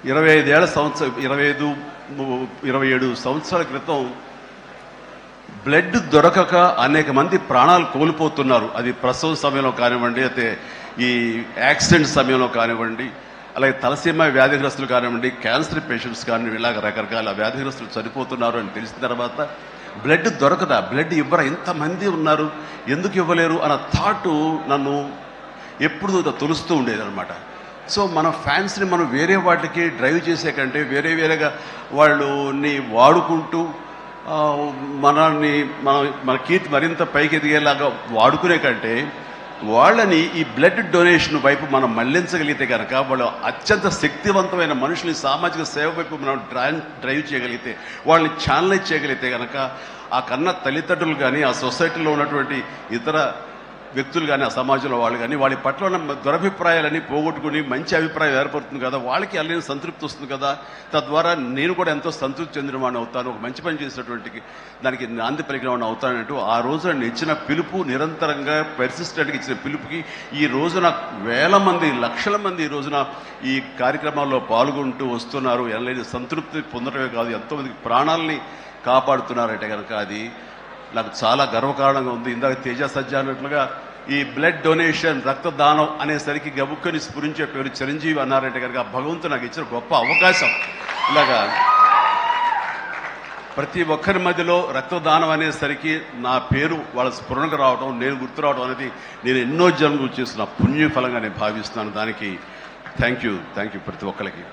27 సంవత్సరాల క్రితం బ్లడ్ దొరకక అనేక మంది ప్రాణాలు కోల్పోతున్నారు. అది ప్రసవ సమయంలో కానివ్వండి, అయితే ఈ యాక్సిడెంట్ సమయంలో కానివ్వండి, అలాగే తలసీమ వ్యాధిగ్రస్తులు కానివ్వండి, క్యాన్సర్ పేషెంట్స్ కానివ్వండి, ఇలాగ రకరకాల వ్యాధిగ్రస్తులు చనిపోతున్నారు అని తెలిసిన తర్వాత బ్లడ్ దొరకదా, బ్లడ్ ఇవ్వరా, ఇంతమంది ఉన్నారు ఎందుకు ఇవ్వలేరు అన్న థాటు నన్ను ఎప్పుడు తొలుస్తూ ఉండేది అనమాట. సో మన ఫ్యాన్స్ని మనం వేరే వాటికి డ్రైవ్ చేసే కంటే వేరేగా వాళ్ళని వాడుకుంటూ మన కీర్తి మరింత పైకి ఎదిగేలాగా వాడుకునే కంటే వాళ్ళని ఈ బ్లడ్ డొనేషన్ వైపు మనం మళ్లించగలిగితే కనుక వాళ్ళు అత్యంత శక్తివంతమైన మనుషుల్ని సామాజిక సేవ వైపు మనం డ్రైవ్ చేయగలిగితే, వాళ్ళని ఛానలైజ్ చేయగలిగితే కనుక ఆ కన్న తల్లిదండ్రులు కానీ, ఆ సొసైటీలో ఉన్నటువంటి ఇతర వ్యక్తులు కానీ, ఆ సమాజంలో వాళ్ళు కానీ వాళ్ళ పట్ల ఉన్న దురభిప్రాయాలన్నీ పోగొట్టుకుని మంచి అభిప్రాయం ఏర్పడుతుంది కదా, వాళ్ళకి అల్లని సంతృప్తి వస్తుంది కదా, తద్వారా నేను కూడా ఎంతో సంతృప్తి చెందిన వాడిని అవుతాను, ఒక మంచి పని చేసినటువంటి దానికి నాంది పలికిన వాడిని అవుతానంటూ ఆ రోజు నన్ను ఇచ్చిన పిలుపు, నిరంతరంగా పెర్సిస్టెంట్గా ఇచ్చిన పిలుపుకి ఈ రోజున వేల మంది, లక్షల మంది ఈ రోజున ఈ కార్యక్రమాల్లో పాల్గొంటూ వస్తున్నారు. ఎనలేని సంతృప్తి పొందడమే కాదు, ఎంతోమందికి ప్రాణాలని కాపాడుతున్నారంటే కనుక అది నాకు చాలా గర్వకారణంగా ఉంది. ఇందాక తేజ సజ్జ అన్నట్లుగా ఈ బ్లడ్ డొనేషన్, రక్తదానం అనేసరికి గబుక్కని స్ఫురించే పేరు చిరంజీవి అన్నారంటే కనుక భగవంతుడు నాకు ఇచ్చిన గొప్ప అవకాశం. ఇలాగా ప్రతి ఒక్కరి మధ్యలో రక్తదానం అనేసరికి నా పేరు వాళ్ళ స్ఫురణకు రావడం, నేను గుర్తు రావడం అనేది నేను ఎన్నో జన్మలు చేసిన పుణ్యఫలంగా నేను భావిస్తున్నాను. దానికి థ్యాంక్ యూ ప్రతి ఒక్కరికి.